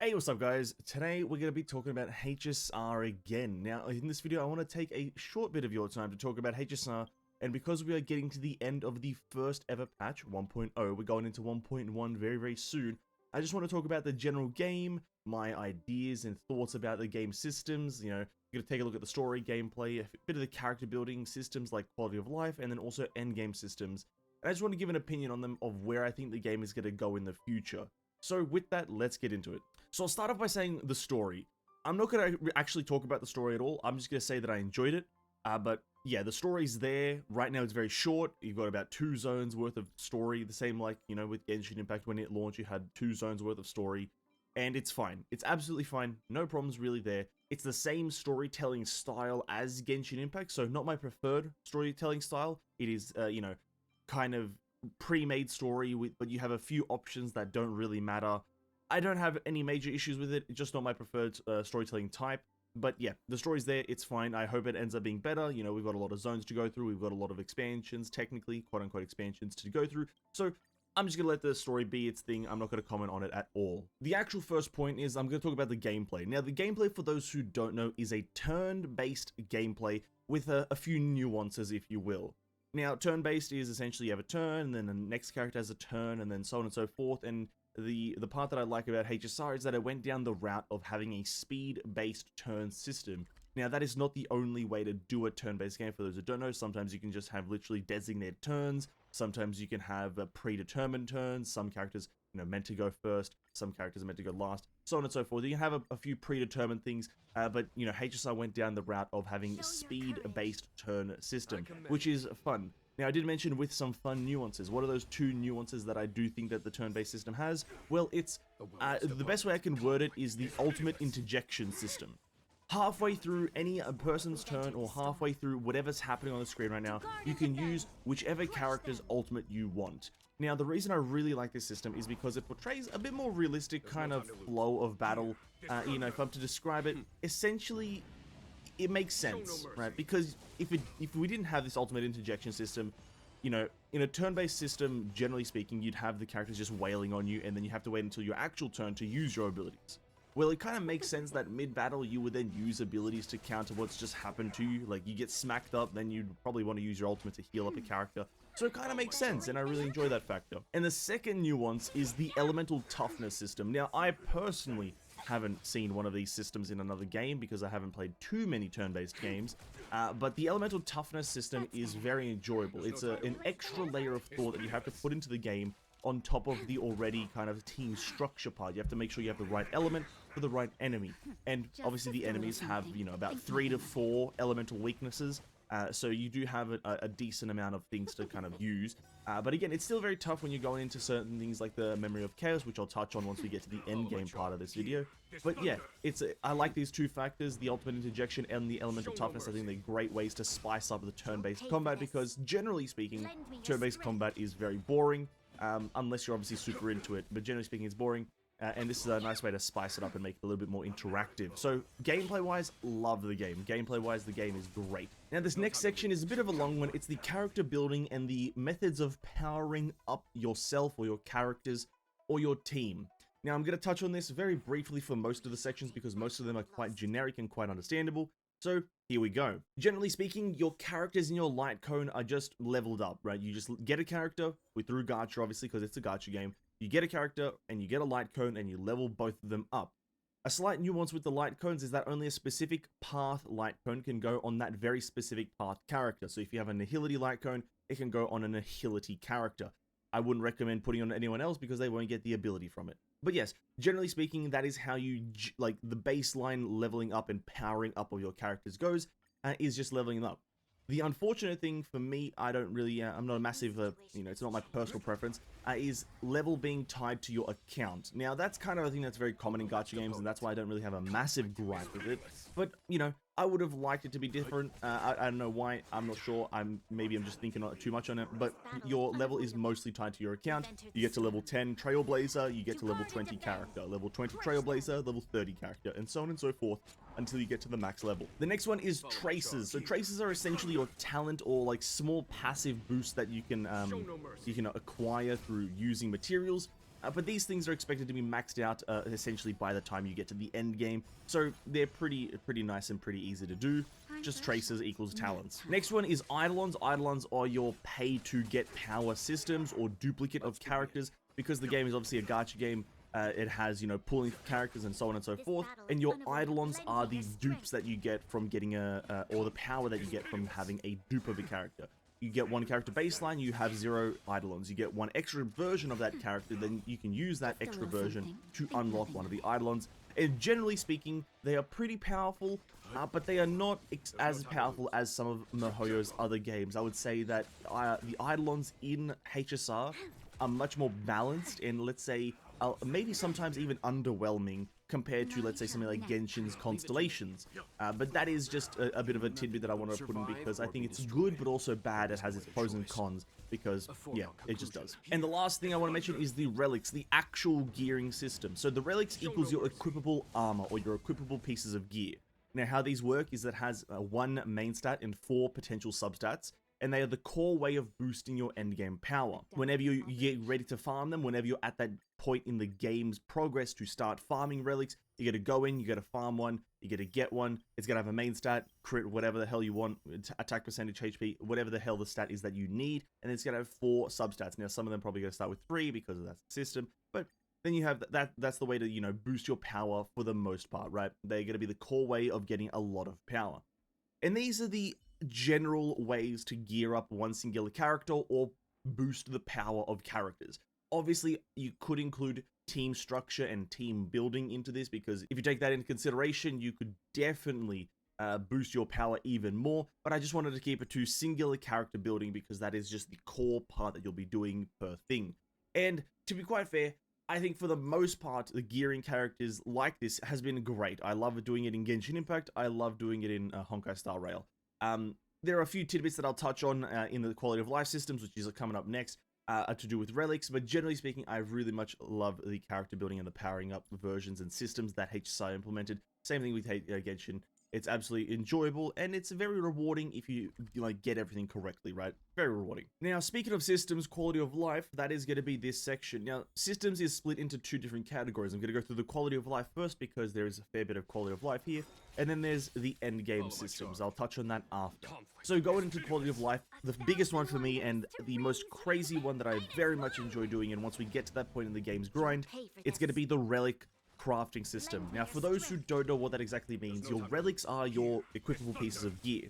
Hey, what's up guys? Today we're going to be talking about HSR again. Now in this video I want to take a short bit of your time to talk about HSR, and because we are getting to the end of the first ever patch 1.0, we're going into 1.1 very soon. I just want to talk about the general game, my ideas and thoughts about the game systems. You know, you're going to take a look at the story, gameplay, a bit of the character building systems like quality of life, and then also end game systems. And I just want to give an opinion on them of where I think the game is going to go in the future. So with that, let's get into it. So I'll start off by saying the story. I'm not going to actually talk about the story at all. I'm just going to say that I enjoyed it. But yeah, the story's there. Right now it's very short. You've got about 2 zones worth of story. The same like, you know, with Genshin Impact when it launched, you had 2 zones worth of story. And it's fine. It's absolutely fine. No problems really there. It's the same storytelling style as Genshin Impact. So not my preferred storytelling style. It is, you know, kind of pre-made story, but you have a few options that don't really matter. I don't have any major issues with it. It's just not my preferred storytelling type. But yeah, the story's there. It's fine. I hope it ends up being better. You know, we've got a lot of zones to go through. We've got a lot of expansions, technically, quote-unquote expansions to go through. So I'm just going to let the story be its thing. I'm not going to comment on it at all. The actual first point is I'm going to talk about the gameplay. Now, the gameplay, for those who don't know, is a turn-based gameplay with a few nuances, if you will. Now, turn-based is essentially you have a turn, and then the next character has a turn, and then so on and so forth. And the part that I like about HSR is that it went down the route of having a speed-based turn system. Now, that is not the only way to do a turn-based game. For those who don't know, sometimes you can just have literally designated turns. Sometimes you can have predetermined turns. Some characters, you know, meant to go first. Some characters are meant to go last. So on and so forth. You can have a few predetermined things, but, you know, HSR went down the route of having speed-based turn system, which is fun. Now, I did mention with some fun nuances. What are those 2 nuances that I do think that the turn-based system has? Well, it's, the best way I can word it is the ultimate interjection system. Halfway through any person's turn, or halfway through whatever's happening on the screen right now, you can use whichever character's ultimate you want. Now, the reason I really like this system is because it portrays a bit more realistic kind of flow of battle. You know, if I'm to describe it, essentially, it makes sense, right? Because if we didn't have this ultimate interjection system, you know, in a turn-based system, generally speaking, you'd have the characters just wailing on you, and then you have to wait until your actual turn to use your abilities. Well, it kind of makes sense that mid-battle you would then use abilities to counter what's just happened to you. Like, you get smacked up, then you'd probably want to use your ultimate to heal up a character. So it kind of makes sense, and I really enjoy that factor. And the second nuance is the elemental toughness system. Now, I personally haven't seen one of these systems in another game because I haven't played too many turn-based games, but the elemental toughness system is very enjoyable. It's an extra layer of thought that you have to put into the game on top of the already kind of team structure part. You have to make sure you have the right element for the right enemy, and obviously the enemies have, you know, about 3 to 4 elemental weaknesses, so you do have a decent amount of things to kind of use, but again, it's still very tough when you're going into certain things like the Memory of Chaos, which I'll touch on once we get to the end game part of this video. But yeah, I like these 2 factors, the ultimate interjection and the elemental toughness. I think they're great ways to spice up the turn-based combat, because generally speaking, turn-based combat is very boring, unless you're obviously super into it, but generally speaking, it's boring. And this is a nice way to spice it up and make it a little bit more interactive. So, gameplay-wise, love the game. Gameplay-wise, the game is great. Now, this next section is a bit of a long one. It's the character building and the methods of powering up yourself or your characters or your team. Now, I'm going to touch on this very briefly for most of the sections because most of them are quite generic and quite understandable. So, here we go. Generally speaking, your characters in your light cone are just leveled up, right? You just get a character through gacha, obviously, because it's a gacha game. You get a character, and you get a light cone, and you level both of them up. A slight nuance with the light cones is that only a specific path light cone can go on that very specific path character. So if you have a Nihility light cone, it can go on a Nihility character. I wouldn't recommend putting on anyone else because they won't get the ability from it. But yes, generally speaking, that is how you, like, the baseline leveling up and powering up of your characters goes, is just leveling them up. The unfortunate thing for me, I don't really, I'm not a massive, you know, it's not my personal preference, is level being tied to your account. Now, that's kind of a thing that's very common in gacha games, and that's why I don't really have a massive gripe with it. But, you know, I would have liked it to be different. I don't know why. I'm not sure. Maybe I'm just thinking too much on it. But your level is mostly tied to your account. You get to level 10 Trailblazer, you get to level 20 character, level 20 Trailblazer, level 30 character, and so on and so forth until you get to the max level. The next one is traces. So traces are essentially your talent or like small passive boosts that you can acquire through using materials. But these things are expected to be maxed out essentially by the time you get to the end game, so they're pretty nice and pretty easy to do. Just traces equals talents. Next one is Eidolons. Eidolons are your pay-to-get power systems or duplicate of characters. Because the game is obviously a gacha game, it has, you know, pooling characters and so on and so forth, and your Eidolons are the dupes that you get from getting or the power that you get from having a dupe of a character. You get one character baseline, you have 0 Eidolons. You get one extra version of that character, then you can use that extra version to unlock one of the Eidolons. And generally speaking, they are pretty powerful, but they are not as powerful as some of miHoYo's other games. I would say that the Eidolons in HSR are much more balanced and, let's say, maybe sometimes even underwhelming compared to, let's say, something like Genshin's Constellations. But that is just a bit of a tidbit that I want to put in because I think it's good but also bad. It has its pros and cons because, yeah, it just does. And the last thing I want to mention is the relics, the actual gearing system. So the relics equals your equipable armor or your equipable pieces of gear. Now, how these work is that it has 1 main stat and 4 potential substats, and they are the core way of boosting your endgame power. Whenever you get ready to farm them, whenever you're at that point in the game's progress to start farming relics, you gotta go in, you gotta farm one, you gotta get one, it's gonna have a main stat, crit, whatever the hell you want, attack percentage, HP, whatever the hell the stat is that you need, and it's gonna have 4 substats. Now, some of them probably gonna start with 3 because that's the system, but then you have that's the way to, you know, boost your power for the most part, right? They're gonna be the core way of getting a lot of power. And these are the general ways to gear up one singular character or boost the power of characters. Obviously, you could include team structure and team building into this, because if you take that into consideration, you could definitely boost your power even more. But I just wanted to keep it to singular character building because that is just the core part that you'll be doing per thing. And to be quite fair, I think for the most part, the gearing characters like this has been great. I love doing it in Genshin Impact. I love doing it in Honkai Star Rail. There are a few tidbits that I'll touch on in the quality of life systems, which is coming up next, to do with relics, but generally speaking, I really much love the character building and the powering up versions and systems that HSR implemented. Same thing with Genshin. It's absolutely enjoyable, and it's very rewarding if you like get everything correctly, right? Very rewarding. Now, speaking of systems, quality of life, that is going to be this section. Now, systems is split into 2 different categories. I'm going to go through the quality of life first because there is a fair bit of quality of life here, and then there's the end game systems. I'll touch on that after. So going into quality of life, the biggest one for me and the most crazy one that I very much enjoy doing, and once we get to that point in the game's grind, it's going to be the relic crafting system. Now, for those who don't know what that exactly means, your relics are your equipable pieces of gear,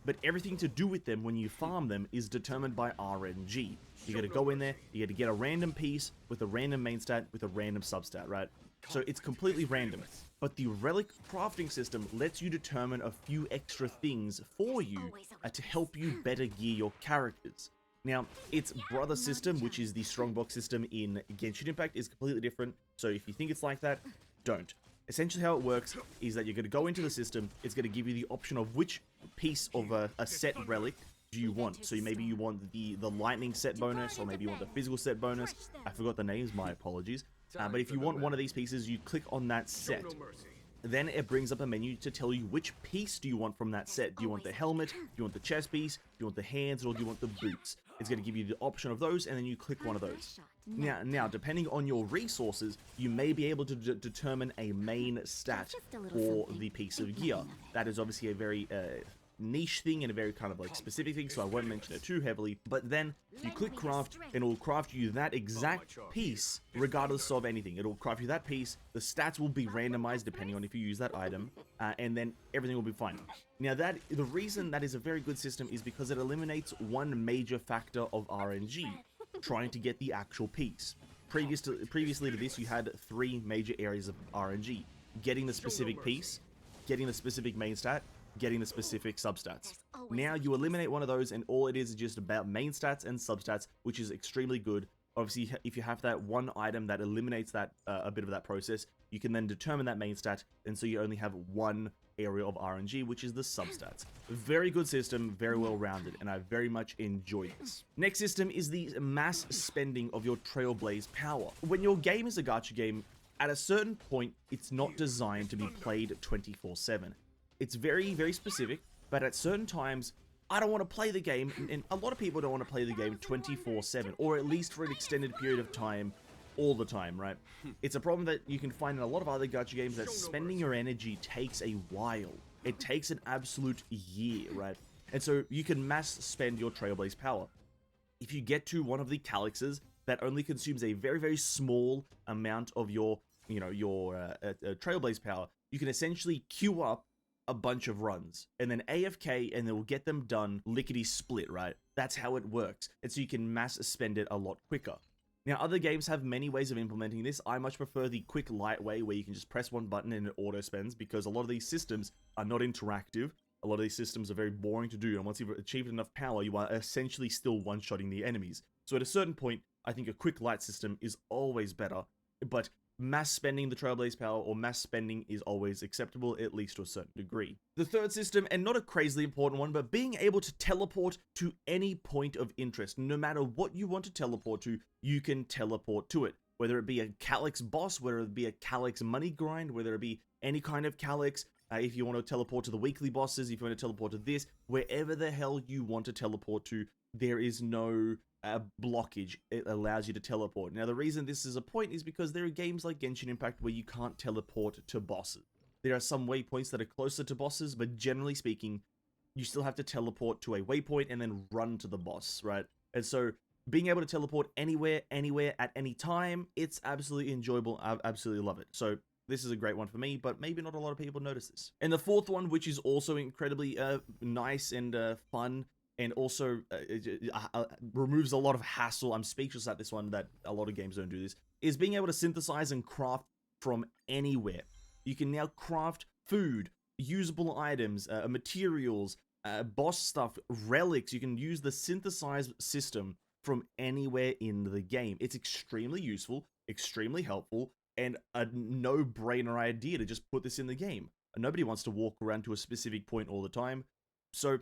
but everything to do with them when you farm them is determined by RNG. You gotta go in there, you gotta get a random piece with a random main stat with a random substat, right? So it's completely random. But the relic crafting system lets you determine a few extra things for you to help you better gear your characters. Now, its brother system, which is the Strongbox system in Genshin Impact, is completely different. So if you think it's like that, don't. Essentially how it works is that you're going to go into the system, it's going to give you the option of which piece of a set relic do you want. So maybe you want the lightning set bonus, or maybe you want the physical set bonus. I forgot the names, my apologies. But if you want one of these pieces, you click on that set. Then it brings up a menu to tell you which piece do you want from that set. Do you want the helmet? Do you want the chest piece? Do you want the hands? Or do you want the boots? It's going to give you the option of those, and then you click one of those. Now, depending on your resources, you may be able to determine a main stat for the piece of gear. That is obviously a very niche thing and a very kind of like specific thing, so I won't mention it too heavily. But then you click craft, and it will craft you that exact piece regardless of anything. It will craft you that piece. The stats will be randomized depending on if you use that item, and then everything will be fine. Now, the reason that is a very good system is because it eliminates one major factor of RNG, trying to get the actual piece. Previously to this, you had 3 major areas of RNG: getting the specific piece, getting the specific main stat, getting the specific substats. Now you eliminate one of those, and all it is just about main stats and substats, which is extremely good. Obviously, if you have that one item that eliminates that a bit of that process, you can then determine that main stat, and so you only have one area of RNG, which is the substats. Very good system, very well rounded, and I very much enjoy this. Next system is the mass spending of your Trailblaze power. When your game is a gacha game, at a certain point, it's not designed to be played 24/7. It's very, very specific, but at certain times, I don't want to play the game, and a lot of people don't want to play the game 24/7, or at least for an extended period of time, all the time, right? It's a problem that you can find in a lot of other gacha games, that spending your energy takes a while. It takes an absolute year, right? And so you can mass spend your Trailblaze power. If you get to one of the calyxes that only consumes a very, very small amount of your, Trailblaze power, you can essentially queue up a bunch of runs and then AFK, and it will get them done lickety split, right? That's how it works. And so you can mass spend it a lot quicker. Now, other games have many ways of implementing this. I much prefer the quick, light way where you can just press one button and it auto-spends, because a lot of these systems are not interactive. A lot of these systems are very boring to do, and once you've achieved enough power, you are essentially still one-shotting the enemies. So at a certain point, I think a quick, light system is always better, but mass spending the Trailblaze power, or mass spending, is always acceptable, at least to a certain degree. The third system, and not a crazily important one, but being able to teleport to any point of interest. No matter what you want to teleport to, you can teleport to it. Whether it be a Calyx boss, whether it be a Calyx money grind, whether it be any kind of Calyx, if you want to teleport to the weekly bosses, if you want to teleport to this, wherever the hell you want to teleport to, there is no blockage. It allows you to teleport. Now, the reason this is a point is because there are games like Genshin Impact where you can't teleport to bosses. There are some waypoints that are closer to bosses, but generally speaking, you still have to teleport to a waypoint and then run to the boss, right? And so being able to teleport anywhere, at any time, it's absolutely enjoyable. I absolutely love it. So this is a great one for me, but maybe not a lot of people notice this. And the fourth one, which is also incredibly nice and fun, and also removes a lot of hassle — I'm speechless at this one, that a lot of games don't do this — is being able to synthesize and craft from anywhere. You can now craft food, usable items, materials, boss stuff, relics. You can use the synthesize system from anywhere in the game. It's extremely useful, extremely helpful, and a no-brainer idea to just put this in the game. Nobody wants to walk around to a specific point all the time, so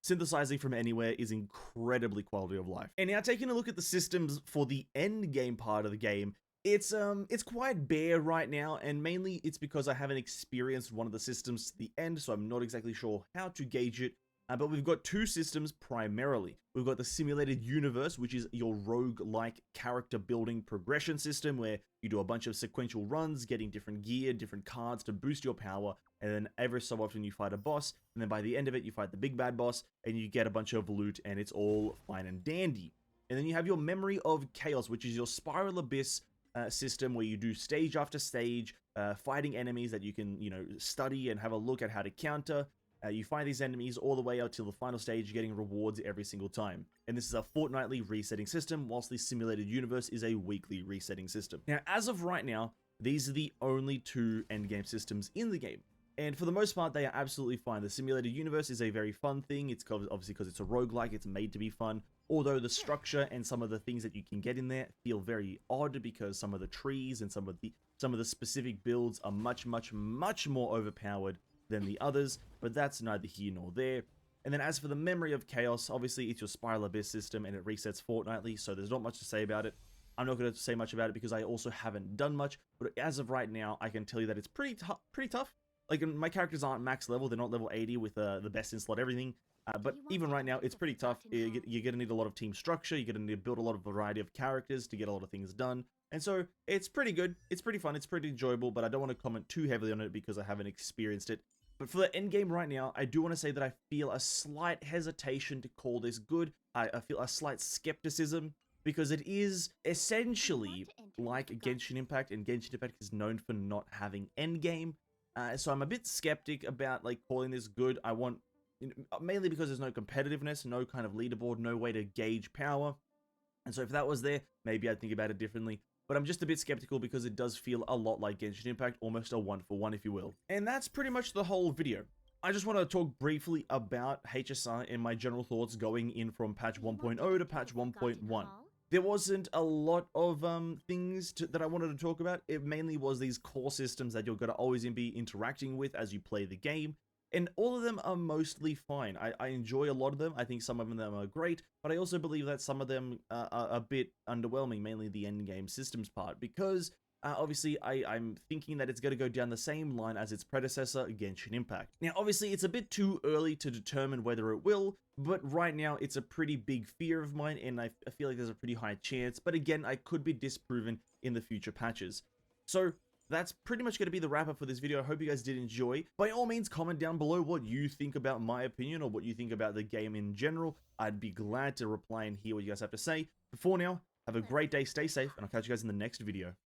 synthesizing from anywhere is incredibly quality of life. And now, taking a look at the systems for the end game part of the game, it's quite bare right now, and mainly it's because I haven't experienced one of the systems to the end, so I'm not exactly sure how to gauge it. But we've got two systems primarily. We've got the simulated universe, which is your rogue-like character building progression system, where you do a bunch of sequential runs, getting different gear, different cards to boost your power, and then every so often you fight a boss, and then by the end of it you fight the big bad boss, and you get a bunch of loot, and it's all fine and dandy. And then you have your memory of chaos, which is your spiral abyss system, where you do stage after stage, fighting enemies that you can, study and have a look at how to counter. You find these enemies all the way out till the final stage, getting rewards every single time. And this is a fortnightly resetting system, whilst the simulated universe is a weekly resetting system. Now, as of right now, these are the only two endgame systems in the game. And for the most part, they are absolutely fine. The simulated universe is a very fun thing. It's obviously because it's a roguelike, it's made to be fun. Although the structure and some of the things that you can get in there feel very odd, because some of the trees and some of the specific builds are much more overpowered than the others, but that's neither here nor there. And then as for the memory of chaos, obviously it's your spiral abyss system and it resets fortnightly, so there's not much to say about it. I'm not going to say much about it because I also haven't done much, but as of right now, I can tell you that it's pretty tough. Like, my characters aren't max level, they're not level 80 with the best in slot everything, but even right now, it's pretty tough. You're going to need a lot of team structure, you're going to need to build a lot of variety of characters to get a lot of things done. And so, it's pretty good, it's pretty fun, it's pretty enjoyable, but I don't want to comment too heavily on it because I haven't experienced it. But for the end game right now, I do want to say that I feel a slight hesitation to call this good. I feel a slight skepticism, because it is essentially like Genshin Impact, and Genshin Impact is known for not having end game. So I'm a bit skeptic about calling this good. I want, mainly because there's no competitiveness, no kind of leaderboard, no way to gauge power. And so if that was there, maybe I'd think about it differently. But I'm just a bit skeptical because it does feel a lot like Genshin Impact, almost a one-for-one, if you will. And that's pretty much the whole video. I just want to talk briefly about HSR and my general thoughts going in from patch 1.0 to patch 1.1. There wasn't a lot of things that I wanted to talk about. It mainly was these core systems that you're going to always be interacting with as you play the game. And all of them are mostly fine. I enjoy a lot of them. I think some of them are great, but I also believe that some of them are a bit underwhelming, mainly the endgame systems part, because Obviously, I'm thinking that it's going to go down the same line as its predecessor, Genshin Impact. Now, obviously, it's a bit too early to determine whether it will, but right now, it's a pretty big fear of mine, and I feel like there's a pretty high chance, but again, I could be disproven in the future patches. So, that's pretty much going to be the wrap up for this video. I hope you guys did enjoy. By all means, comment down below what you think about my opinion or what you think about the game in general. I'd be glad to reply and hear what you guys have to say. But for now, have a great day, stay safe, and I'll catch you guys in the next video.